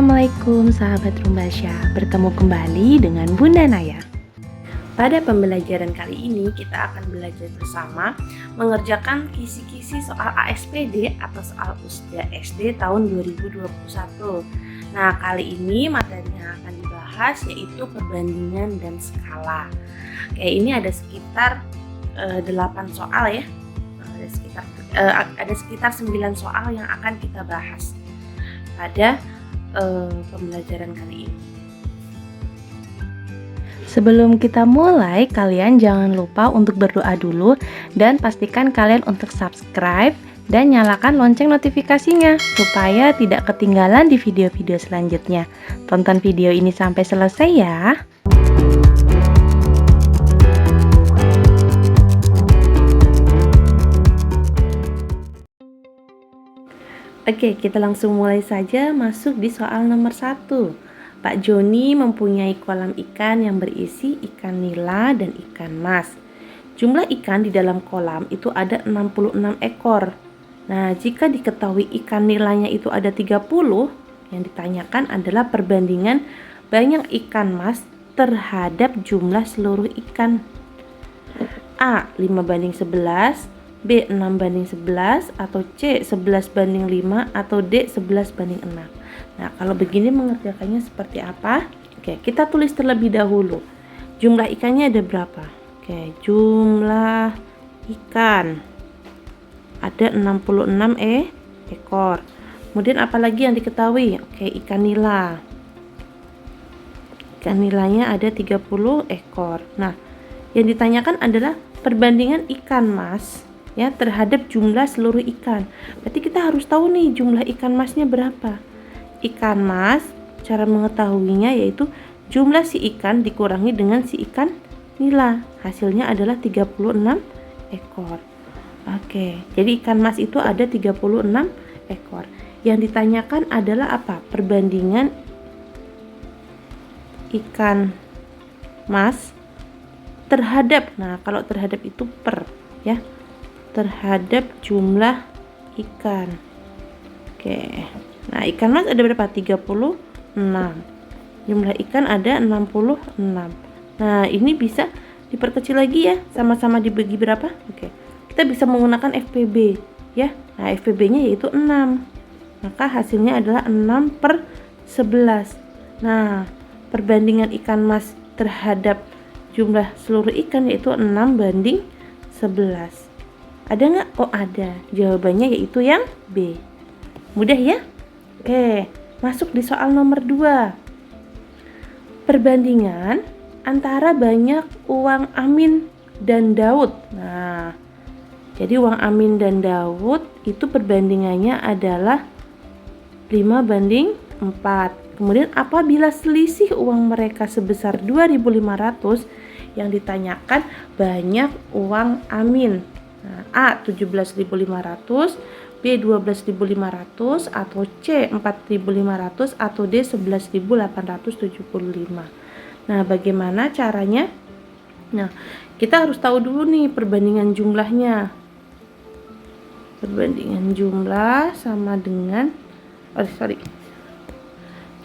Assalamualaikum sahabat Rumbasya, bertemu kembali dengan Bunda Naya. Pada pembelajaran kali ini kita akan belajar bersama mengerjakan kisi-kisi soal ASPD atau soal USDA SD tahun 2021. Nah, kali ini materi yang akan dibahas yaitu perbandingan dan skala. Ini ada sekitar 8 soal ya. Ada sekitar 9 soal yang akan kita bahas pada pembelajaran kali ini. Sebelum kita mulai, kalian jangan lupa untuk berdoa dulu dan pastikan kalian untuk subscribe dan nyalakan lonceng notifikasinya supaya tidak ketinggalan di video-video selanjutnya. Tonton video ini sampai selesai ya. Oke, kita langsung mulai saja masuk di soal nomor 1. Pak Joni mempunyai kolam ikan yang berisi ikan nila dan ikan mas. Jumlah ikan di dalam kolam itu ada 66 ekor. Nah, jika diketahui ikan nilanya itu ada 30, yang ditanyakan adalah perbandingan banyak ikan mas terhadap jumlah seluruh ikan. A. 5:11, B 6:11, atau C 11:5, atau D 11:6. Nah, kalau begini mengerjakannya seperti apa? Oke, kita tulis terlebih dahulu. Jumlah ikannya ada berapa? Oke, jumlah ikan ada 66 ekor. Kemudian apalagi yang diketahui? Oke, ikan nila. Ikan nilanya ada 30 ekor. Nah, yang ditanyakan adalah perbandingan ikan mas ya terhadap jumlah seluruh ikan. Berarti kita harus tahu nih jumlah ikan masnya berapa. Ikan mas, cara mengetahuinya yaitu jumlah si ikan dikurangi dengan si ikan nila. Hasilnya adalah 36 ekor. Oke, jadi ikan mas itu ada 36 ekor. Yang ditanyakan adalah apa? Perbandingan ikan mas terhadap, nah kalau terhadap itu per ya, terhadap jumlah ikan. Oke. Nah, ikan mas ada berapa? 36. Jumlah ikan ada 66. Nah, ini bisa diperkecil lagi ya, sama-sama dibagi berapa? Oke. Kita bisa menggunakan FPB ya. Nah, FPB-nya yaitu 6. Maka hasilnya adalah 6/11. Nah, perbandingan ikan mas terhadap jumlah seluruh ikan yaitu 6:11. Ada nggak? Oh, ada. Jawabannya yaitu yang B. Mudah ya? Oke, masuk di soal nomor 2. Perbandingan antara banyak uang Amin dan Daud. Nah, jadi uang Amin dan Daud itu perbandingannya adalah 5:4. Kemudian apabila selisih uang mereka sebesar 2.500, yang ditanyakan banyak uang Amin. Nah, A 17.500, B 12.500, atau C 4.500, atau D 11.875. Nah, bagaimana caranya? Nah, kita harus tahu dulu nih perbandingan jumlahnya. Perbandingan jumlah sama dengan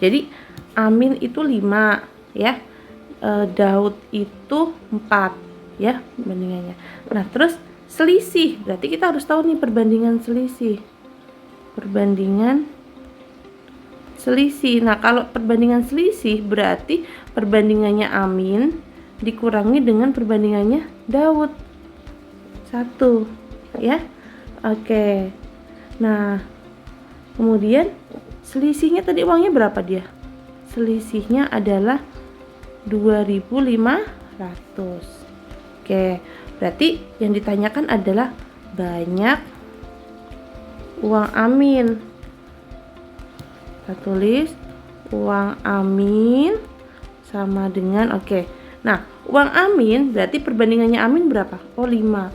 Jadi Amin itu 5 ya. Daud itu 4 ya perbandingannya. Nah, terus selisih, berarti kita harus tahu nih perbandingan selisih. Perbandingan selisih. Nah, kalau perbandingan selisih berarti perbandingannya Amin dikurangi dengan perbandingannya Daud. 1 ya. Oke. Nah, kemudian selisihnya tadi uangnya berapa dia? Selisihnya adalah 2.500. Oke. Berarti yang ditanyakan adalah banyak uang Amin. Kita tulis uang Amin sama dengan Nah, uang Amin berarti perbandingannya Amin berapa? Oh, 5.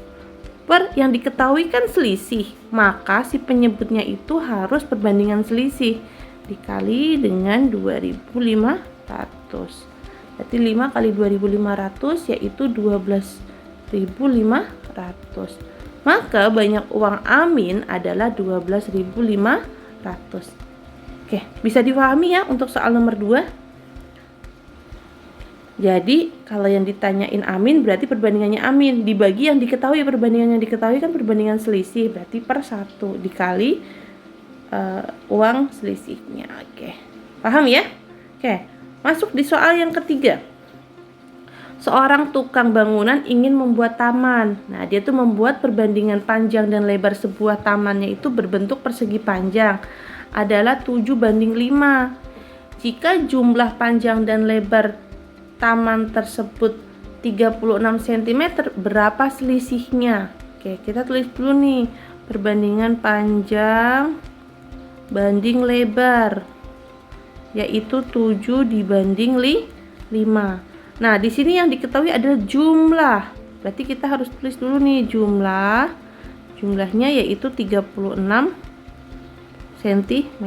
Per yang diketahui kan selisih, maka si penyebutnya itu harus perbandingan selisih dikali dengan 2.500. Berarti 5 kali 2.500 yaitu 12.500. Maka banyak uang Amin adalah 12.500. Oke, bisa dipahami ya untuk soal nomor 2. Jadi kalau yang ditanyain amin berarti perbandingannya amin. Dibagi yang diketahui, perbandingan yang diketahui kan perbandingan selisih, berarti per 1 dikali uang selisihnya. Oke, paham ya? Oke, masuk di soal yang ketiga. Seorang tukang bangunan ingin membuat taman. Nah, dia tuh membuat perbandingan panjang dan lebar sebuah tamannya itu berbentuk persegi panjang adalah 7:5. Jika jumlah panjang dan lebar taman tersebut 36 cm, berapa selisihnya? Oke, kita tulis dulu nih, perbandingan panjang banding lebar, yaitu 7 dibanding 5. Nah, di sini yang diketahui adalah jumlah. Berarti kita harus tulis dulu nih jumlahnya yaitu 36 cm.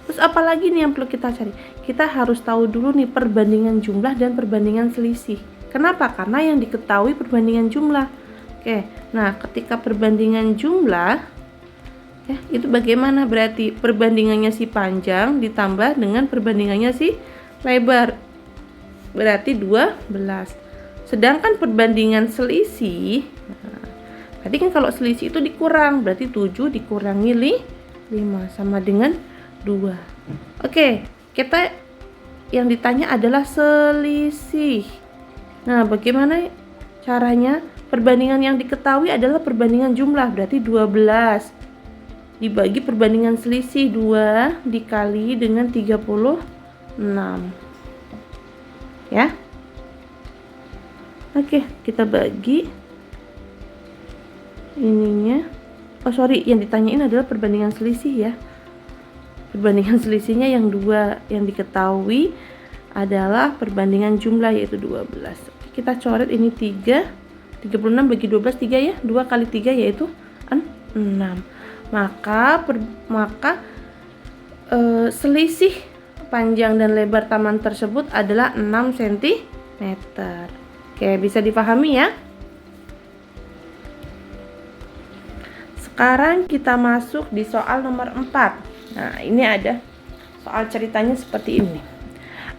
Terus apalagi nih yang perlu kita cari? Kita harus tahu dulu nih perbandingan jumlah dan perbandingan selisih. Kenapa? Karena yang diketahui perbandingan jumlah. Oke, nah ketika perbandingan jumlah ya, itu bagaimana? Berarti perbandingannya si panjang ditambah dengan perbandingannya si lebar, berarti 12. Sedangkan perbandingan selisih, berarti kan kalau selisih itu dikurang, berarti 7 dikurangi 5 sama dengan 2. Oke, kita yang ditanya adalah selisih. Nah, bagaimana caranya? Perbandingan yang diketahui adalah perbandingan jumlah, berarti 12 dibagi perbandingan selisih, 2 dikali dengan 36. Ya. Oke, kita bagi ininya. Yang ditanyain adalah perbandingan selisih ya. Perbandingan selisihnya yang 2, yang diketahui adalah perbandingan jumlah yaitu 12. Kita coret ini 3. 36 bagi 12 3 ya. 2 kali 3 yaitu 6. Maka selisih panjang dan lebar taman tersebut adalah 6 cm. Oke, bisa dipahami ya. Sekarang kita masuk di soal nomor 4. Nah, ini ada soal ceritanya seperti ini.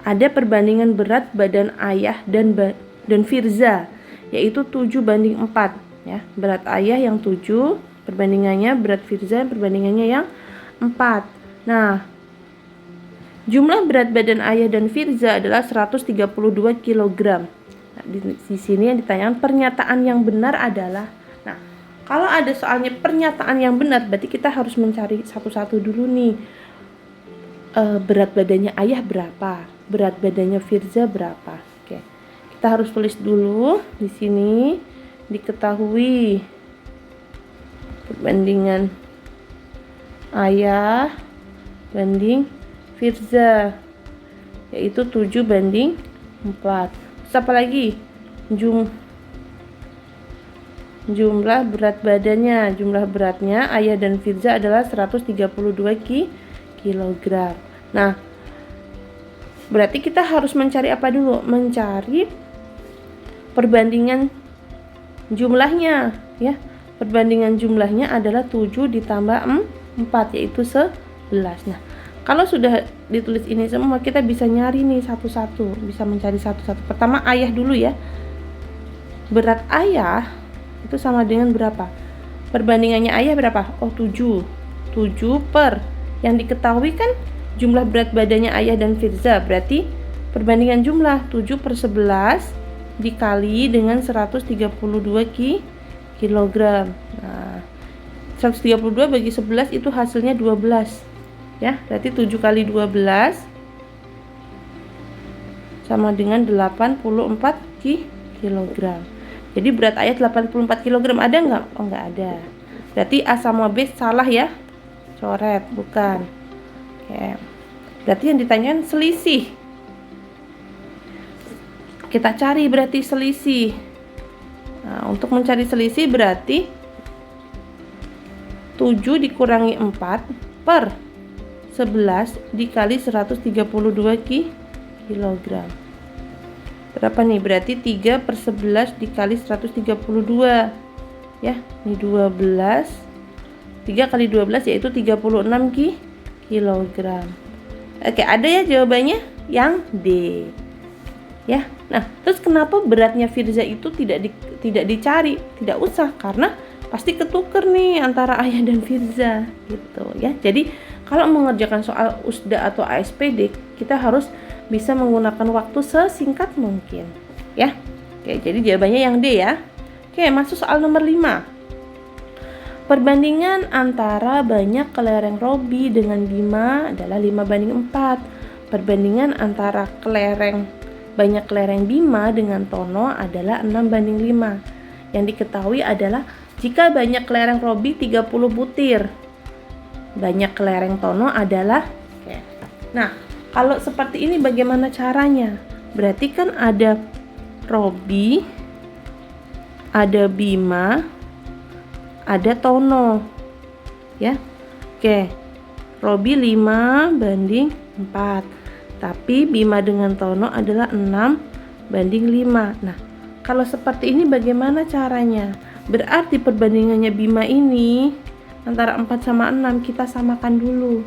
Ada perbandingan berat badan ayah dan Firza, yaitu 7:4 ya. Berat ayah yang 7, perbandingannya berat Firza, perbandingannya yang 4. Nah, jumlah berat badan ayah dan Firza adalah 132 kg. Nah, di sini yang ditanyakan pernyataan yang benar adalah. Nah, kalau ada soalnya pernyataan yang benar, berarti kita harus mencari satu-satu dulu nih. Berat badannya ayah berapa? Berat badannya Firza berapa? Oke. Kita harus tulis dulu di sini diketahui perbandingan ayah banding Firza yaitu 7:4. Terus apa lagi? Jumlah berat badannya. Jumlah beratnya ayah dan Firza adalah 132 kg. Nah, berarti kita harus mencari apa dulu? Mencari perbandingan jumlahnya ya. Perbandingan jumlahnya adalah 7 ditambah 4 yaitu 11. Nah, kalau sudah ditulis ini semua, kita bisa nyari nih satu-satu, bisa mencari satu-satu. Pertama ayah dulu ya. Berat ayah itu sama dengan berapa? Perbandingannya ayah berapa? Oh, 7. 7 per yang diketahui kan jumlah berat badannya ayah dan Firza, berarti perbandingan jumlah 7 per 11 dikali dengan 132 kg. Nah, 132 bagi 11 itu hasilnya 12 ya, berarti 7 kali 12 sama dengan 84 kg. Jadi berat ayah 84 kg, ada nggak? Oh, nggak ada. Berarti A sama B salah ya, coret, bukan. Oke. Berarti yang ditanyakan selisih. Kita cari berarti selisih. Nah, untuk mencari selisih berarti 7 dikurangi 4 per 11 dikali 132 kg. Berapa nih? Berarti 3 per 11 dikali 132 ya, ini 12. 3 kali 12 yaitu 36 kg. Oke, ada ya jawabannya yang D. Ya. Nah, terus kenapa beratnya Firza itu tidak dicari? Tidak usah, karena pasti ketuker nih antara Ayah dan Firza gitu ya. Jadi kalau mengerjakan soal USDA atau ASPD, kita harus bisa menggunakan waktu sesingkat mungkin ya. Oke, jadi jawabannya yang D ya. Oke, masuk soal nomor 5. Perbandingan antara banyak kelereng Robi dengan Bima adalah 5:4. Perbandingan antara banyak kelereng Bima dengan Tono adalah 6:5. Yang diketahui adalah jika banyak kelereng Robi 30 butir, banyak kelereng Tono adalah Nah, kalau seperti ini bagaimana caranya? Berarti kan ada Robi, ada Bima, ada Tono. Ya. Oke. Robi 5:4. Tapi Bima dengan Tono adalah 6:5. Nah, kalau seperti ini bagaimana caranya? Berarti perbandingannya Bima ini antara 4 sama 6 kita samakan dulu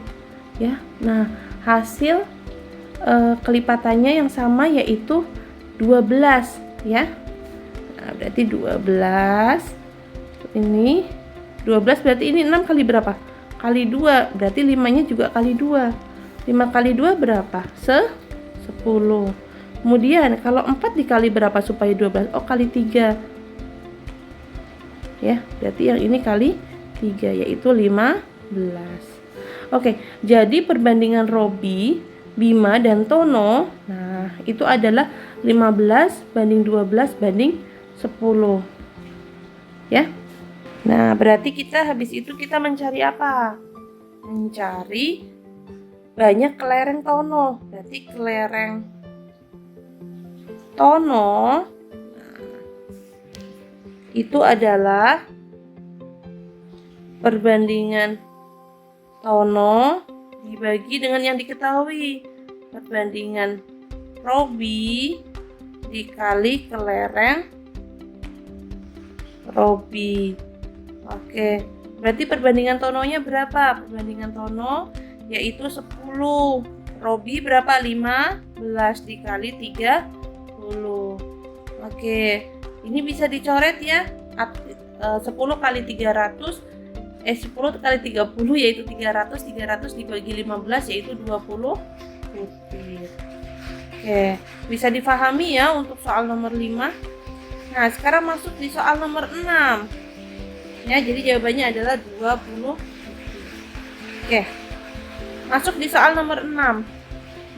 ya. Nah, hasil kelipatannya yang sama yaitu 12 ya. Nah, berarti 12 ini 12 berarti ini 6 kali berapa? Kali 2, berarti 5-nya juga kali 2. 5 kali 2 berapa? 10. Kemudian kalau 4 dikali berapa supaya 12? Oh, kali 3. Ya, berarti yang ini kali 3 yaitu 15. Oke, jadi perbandingan Robi, Bima dan Tono, nah itu adalah 15:12:10. Ya. Nah, berarti habis itu kita mencari apa? Mencari banyak kelereng Tono. Berarti kelereng Tono itu adalah perbandingan Tono dibagi dengan yang diketahui. Perbandingan Robi dikali kelereng Robi. Oke, berarti perbandingan Tononya berapa? Perbandingan Tono yaitu 10. Robi berapa? 15 dikali 30. Oke, ini bisa dicoret ya. 10 kali 300 10 kali 30 yaitu 300. 300 dibagi 15 yaitu 20 butir. Oke, bisa difahami ya untuk soal nomor 5. Nah, sekarang masuk di soal nomor 6. Ya, jadi jawabannya adalah 20 butir. Oke. Masuk di soal nomor 6.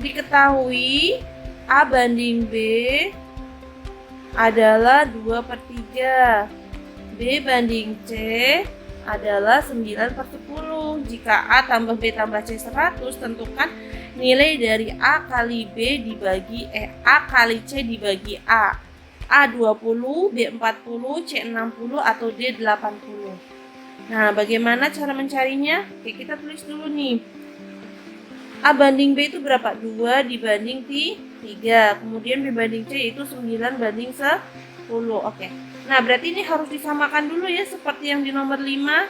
Diketahui A banding B adalah 2/3. B banding C adalah 9/10. Jika A tambah B tambah C 100, tentukan nilai dari A kali B dibagi A kali C dibagi A. A 20, B 40, C 60 atau D 80. Nah, bagaimana cara mencarinya? Oke, kita tulis dulu nih. A banding B itu berapa? 2 dibanding 3. Kemudian B banding C itu 9/10. Oke. Nah, berarti ini harus disamakan dulu ya seperti yang di nomor 5.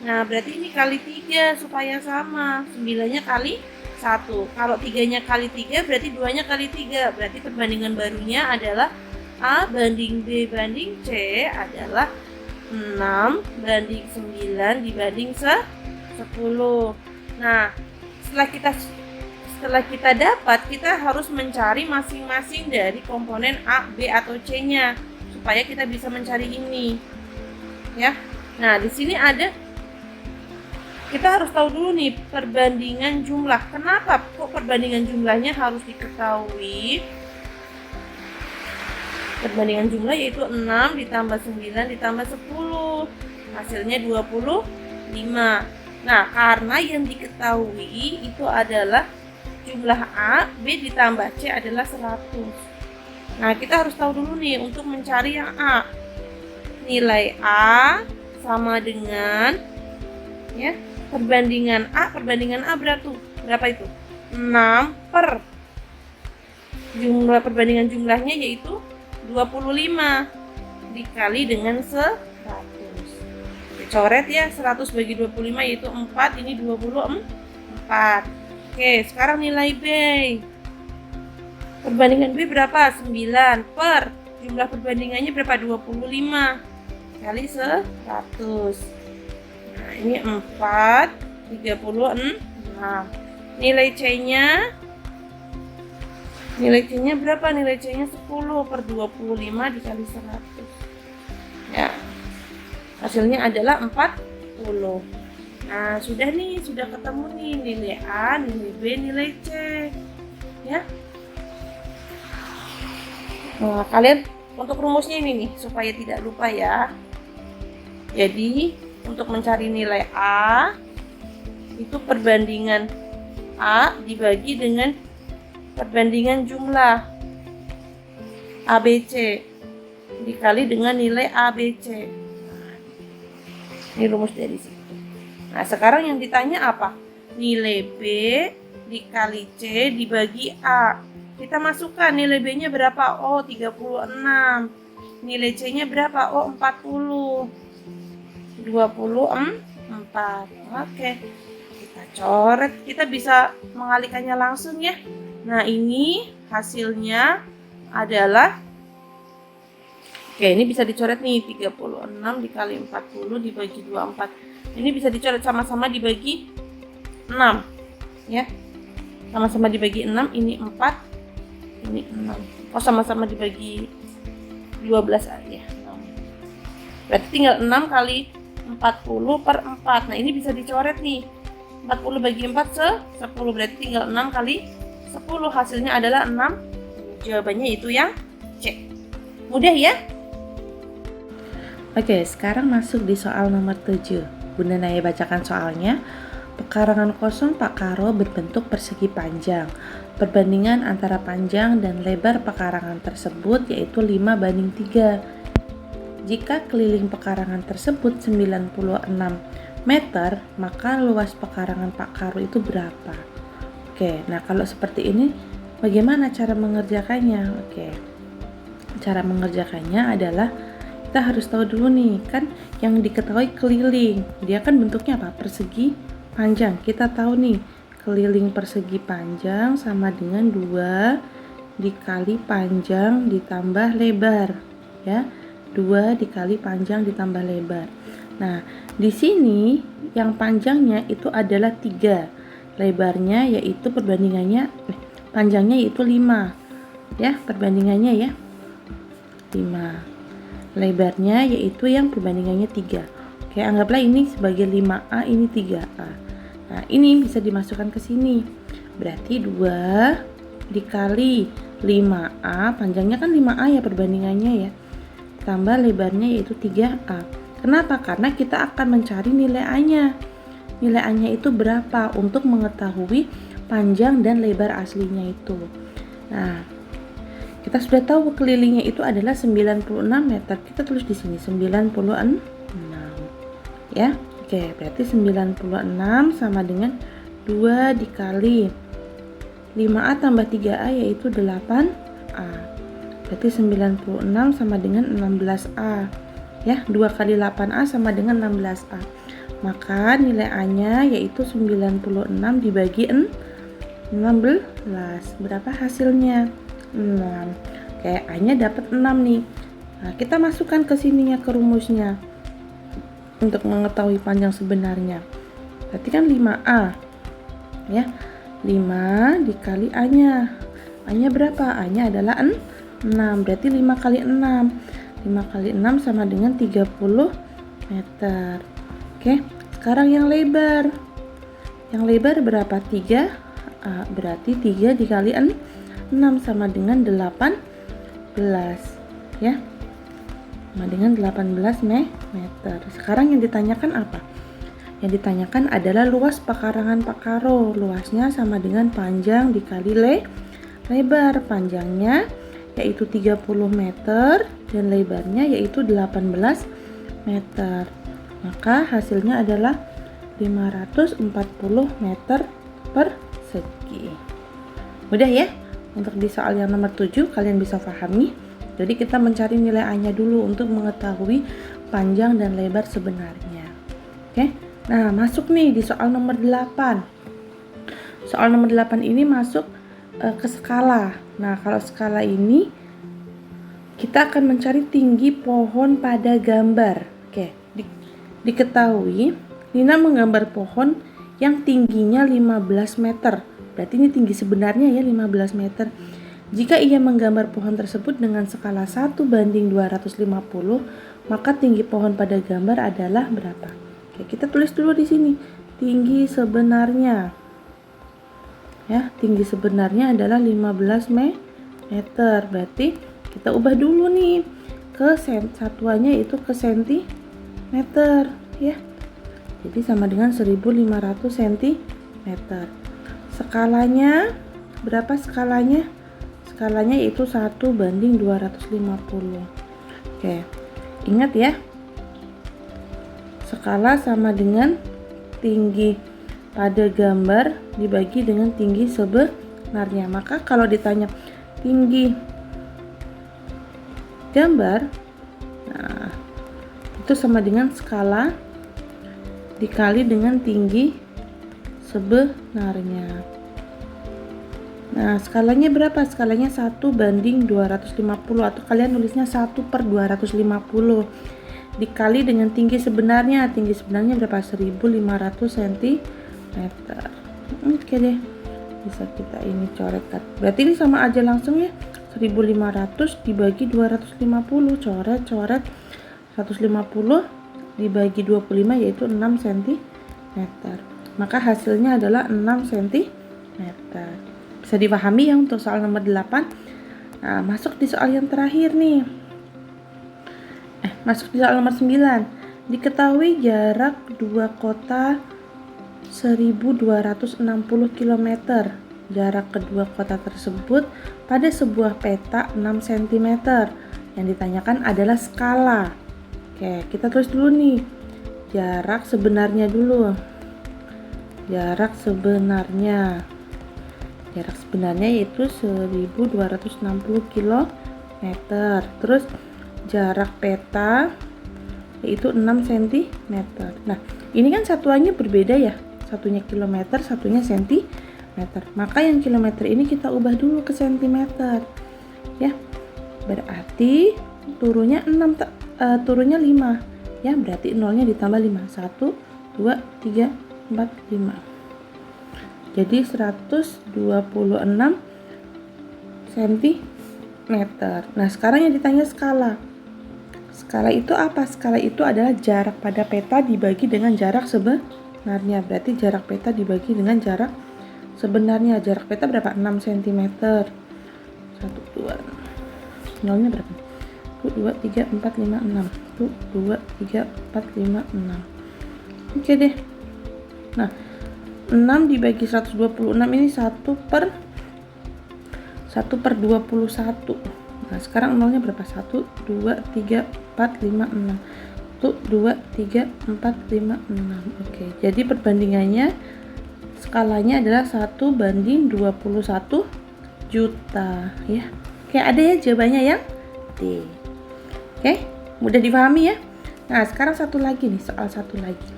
Nah, berarti ini kali 3 supaya sama. 9-nya kali 1. Kalau 3-nya kali 3 berarti 2-nya kali 3. Berarti perbandingan barunya adalah A banding B banding C adalah 6/9 dibanding 10. Nah, setelah kita dapat, kita harus mencari masing-masing dari komponen A, B atau C-nya supaya kita bisa mencari ini. Ya. Nah, di sini kita harus tahu dulu nih perbandingan jumlah. Kenapa kok perbandingan jumlahnya harus diketahui? Perbandingan jumlah yaitu 6 ditambah 9 ditambah 10. Hasilnya 25. Nah, karena yang diketahui itu adalah jumlah A, B ditambah C adalah 100. Nah, kita harus tahu dulu nih untuk mencari yang A. Nilai A sama dengan ya, perbandingan A berapa itu? 6 per jumlah perbandingan jumlahnya yaitu 25 dikali dengan 100. Coret ya, 100 bagi 25 yaitu 4, ini 24. Oke, sekarang nilai B. Perbandingan B berapa? 9 per jumlah perbandingannya berapa? 25 kali 100. Nah, ini 4, 36. Nilai C-nya berapa? Nilai C-nya 10 per 25 dikali 100. Ya. Hasilnya adalah 40. Nah, sudah ketemu nih nilai A, nilai B, nilai C. Ya. Nah, kalian untuk rumusnya ini nih supaya tidak lupa ya. Jadi, untuk mencari nilai A itu perbandingan A dibagi dengan perbandingan jumlah ABC dikali dengan nilai ABC. Ini rumus dari situ. Nah, sekarang yang ditanya apa? Nilai B dikali C dibagi A. Kita masukkan nilai B-nya berapa? Oh, 36. Nilai C-nya berapa? Oh, 40. 24. Oke. Kita coret. Kita bisa mengalihkannya langsung ya. Nah, ini hasilnya adalah, oke, ini bisa dicoret nih, 36 dikali 40 dibagi 24. Ini bisa dicoret sama-sama dibagi 6 ya. Sama-sama dibagi 6, ini 4, ini 6. Oh, sama-sama dibagi 12 aja. Berarti tinggal 6 kali 40 per 4. Nah, ini bisa dicoret nih. 40 bagi 4 10. Berarti tinggal 6 kali 10. Hasilnya adalah 6. Jawabannya itu yang C. Mudah ya? Oke, sekarang masuk di soal nomor 7. Bunda Naya bacakan soalnya. Pekarangan kosong Pak Karo berbentuk persegi panjang. Perbandingan antara panjang dan lebar pekarangan tersebut yaitu 5:3. Jika keliling pekarangan tersebut 96 meter, maka luas pekarangan Pak Karo itu berapa? Oke, nah kalau seperti ini bagaimana cara mengerjakannya? Oke, cara mengerjakannya adalah kita harus tahu dulu nih, kan yang diketahui keliling, dia kan bentuknya apa? Persegi panjang. Kita tahu nih, keliling persegi panjang sama dengan 2 dikali panjang ditambah lebar, ya. 2 dikali panjang ditambah lebar. Nah, di sini yang panjangnya itu adalah 3. Lebarnya yaitu panjangnya yaitu 5. Ya, perbandingannya ya. 5. Lebarnya yaitu yang perbandingannya 3. Oke, anggaplah ini sebagai 5A, ini 3A. Nah, ini bisa dimasukkan ke sini. Berarti 2 dikali 5A, panjangnya kan 5A ya perbandingannya ya. Tambah lebarnya yaitu 3A. Kenapa? Karena kita akan mencari nilai A-nya. Nilai A-nya itu berapa untuk mengetahui panjang dan lebar aslinya itu. Nah, kita sudah tahu kelilingnya itu adalah 96 meter. Kita tulis di sini 96. Ya. Oke, berarti 96 sama dengan 2 dikali 5A tambah 3A yaitu 8A. Berarti 96 sama dengan 16A. Ya, 2 kali 8A sama dengan 16A. Maka nilai A-nya yaitu 96 dibagi 16. Berapa hasilnya? 6. Oke, A-nya dapat 6 nih. Nah, kita masukkan ke sininya, ke rumusnya. Untuk mengetahui panjang sebenarnya. Berarti kan 5A. Ya. 5 dikali A-nya. A-nya berapa? A-nya adalah 6. Berarti 5 kali 6. 5 kali 6 sama dengan 30 meter. Oke, sekarang yang lebar. Yang lebar berapa? 3A. Berarti 3 dikali 6 sama dengan 18. Ya. Sama dengan 18 meter. Sekarang yang ditanyakan apa? Yang ditanyakan adalah luas pekarangan Pak Karo. Luasnya sama dengan panjang dikali lebar. Panjangnya yaitu 30 meter dan lebarnya yaitu 18 meter. Maka hasilnya adalah 540 meter persegi. Mudah ya? Untuk di soal yang nomor 7 kalian bisa pahami. Jadi kita mencari nilai A-nya dulu untuk mengetahui panjang dan lebar sebenarnya. Oke. Nah, masuk nih di soal nomor 8. soal nomor 8 ini masuk ke skala. Nah, kalau skala ini kita akan mencari tinggi pohon pada gambar. Oke, diketahui Nina menggambar pohon yang tingginya 15 meter. Berarti ini tinggi sebenarnya ya 15 meter. Jika ia menggambar pohon tersebut dengan skala 1:250, maka tinggi pohon pada gambar adalah berapa? Oke, kita tulis dulu di sini. Tinggi sebenarnya. Ya, tinggi sebenarnya adalah 15 meter. Berarti kita ubah dulu nih ke satuannya itu ke sentimeter ya. Jadi sama dengan 1500 cm. Skalanya berapa skalanya? Skalanya yaitu 1:250. Oke. Ingat ya. Skala sama dengan tinggi pada gambar dibagi dengan tinggi sebenarnya. Maka kalau ditanya tinggi gambar, nah itu sama dengan skala dikali dengan tinggi sebenarnya. Nah, skalanya berapa? Skalanya 1:250 atau kalian nulisnya 1/250 dikali dengan tinggi sebenarnya. Tinggi sebenarnya berapa? 1500 cm. Oke deh. Bisa kita ini coret. Berarti ini sama aja langsung ya. 1500 dibagi 250. Coret. 150 dibagi 25 yaitu 6 cm. Maka hasilnya adalah 6 cm. Bisa dipahami ya untuk soal nomor 8. Nah, masuk di soal yang terakhir nih. Masuk di soal nomor 9. Diketahui jarak dua kota 1260 km. Jarak kedua kota tersebut pada sebuah peta 6 cm. Yang ditanyakan adalah skala. Oke, kita tulis dulu nih. Jarak sebenarnya dulu. Jarak sebenarnya yaitu 1260 km. Terus jarak peta yaitu 6 cm. Nah, ini kan satuannya berbeda ya. Satunya kilometer, satunya sentimeter. Maka yang kilometer ini kita ubah dulu ke sentimeter. Ya. Berarti turunnya 5. Ya, berarti nolnya ditambah 5. 1 2 3 4 5. Jadi 126 cm. Nah, sekarang yang ditanya skala. Skala itu apa? Skala itu adalah jarak pada peta dibagi dengan jarak sebenarnya. Berarti jarak peta dibagi dengan jarak sebenarnya. Jarak peta berapa? 6 cm. 1 2. Nolnya berapa? 1 2 3 4 5 6. 1 2 3 4 5 6. Oke deh. Nah, 6 dibagi 126 ini 1/21. Nah, sekarang nolnya berapa? 1 2 3 4 5 6. 1 2 3 4 5 6. Oke, jadi perbandingannya skalanya adalah 1:21 juta ya. Oke, ada ya jawabannya yang D. Oke, mudah dipahami ya. Nah, sekarang satu lagi nih, soal satu lagi.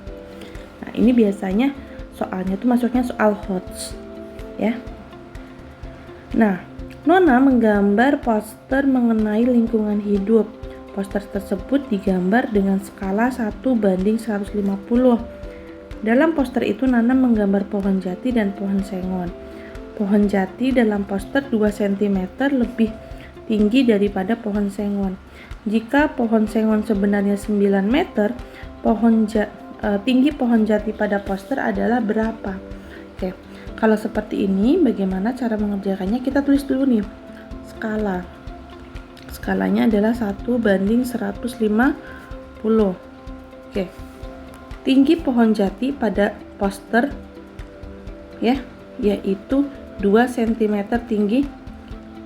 Nah, ini biasanya soalnya tuh masuknya soal HOTS ya. Nah, Nona menggambar poster mengenai lingkungan hidup. Poster tersebut digambar dengan skala 1:150. Dalam poster itu Nana menggambar pohon jati dan pohon sengon. Pohon jati dalam poster 2 cm lebih tinggi daripada pohon sengon. Jika pohon sengon sebenarnya 9 meter, tinggi pohon jati pada poster adalah berapa? Oke, kalau seperti ini bagaimana cara mengerjakannya? Kita tulis dulu nih skala. Skalanya adalah 1:150. Oke, tinggi pohon jati pada poster ya, yaitu 2 cm tinggi.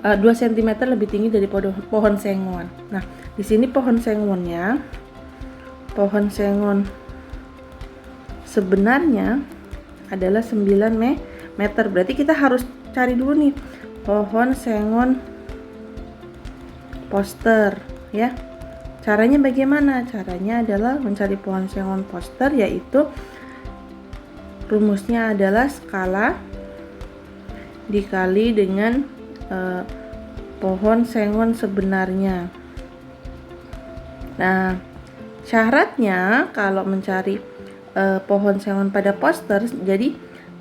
2 cm lebih tinggi dari pohon sengon. Nah, di sini pohon sengon sebenarnya adalah 9 meter. Berarti kita harus cari dulu nih pohon sengon poster ya. Caranya bagaimana? Caranya adalah mencari pohon sengon poster, yaitu rumusnya adalah skala dikali dengan pohon sengon sebenarnya. Nah, syaratnya kalau mencari pohon sengon pada poster, jadi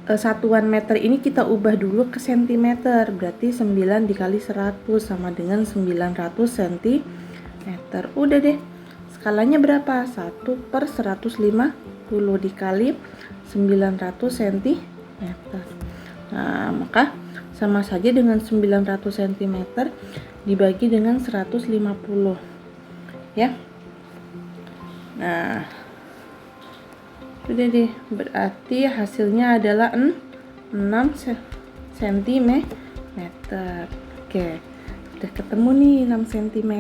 satuan meter ini kita ubah dulu ke sentimeter. Berarti 9 dikali 100 sama dengan 900 cm. Udah deh. Skalanya berapa? 1/150 dikali 900 cm. Nah, maka sama saja dengan 900 cm dibagi dengan 150. Ya. Nah, udah deh, berarti hasilnya adalah 6 cm. Oke, udah ketemu nih 6 cm.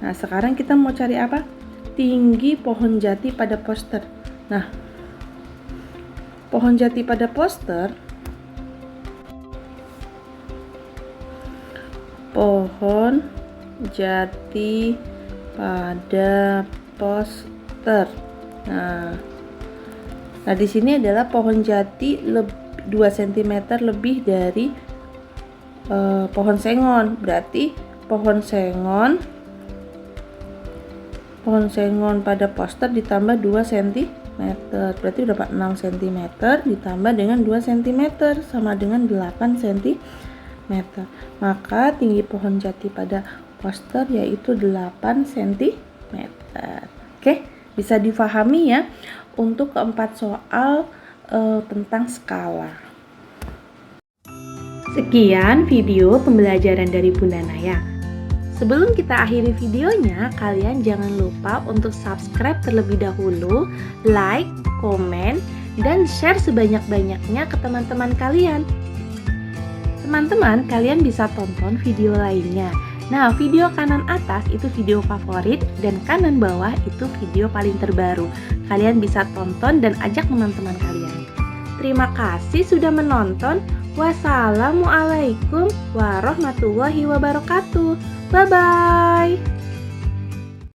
Nah, sekarang kita mau cari apa? Tinggi pohon jati pada poster. Nah, pohon jati pada poster, pohon jati pada poster. Nah, di sini adalah pohon jati 2 cm lebih dari pohon sengon. Berarti pohon sengon pada poster ditambah 2 cm. Berarti dapat 6 cm ditambah dengan 2 cm sama dengan 8 cm. Maka tinggi pohon jati pada poster yaitu 8 cm. Oke, bisa difahami ya untuk keempat soal tentang skala. Sekian video pembelajaran dari Bunda Naya. Sebelum kita akhiri videonya, kalian jangan lupa untuk subscribe terlebih dahulu, like, komen, dan share sebanyak-banyaknya ke teman-teman kalian. Teman-teman, kalian bisa tonton video lainnya. Nah, video kanan atas itu video favorit dan kanan bawah itu video paling terbaru. Kalian bisa tonton dan ajak teman-teman kalian. Terima kasih sudah menonton. Wassalamualaikum warahmatullahi wabarakatuh. Bye-bye.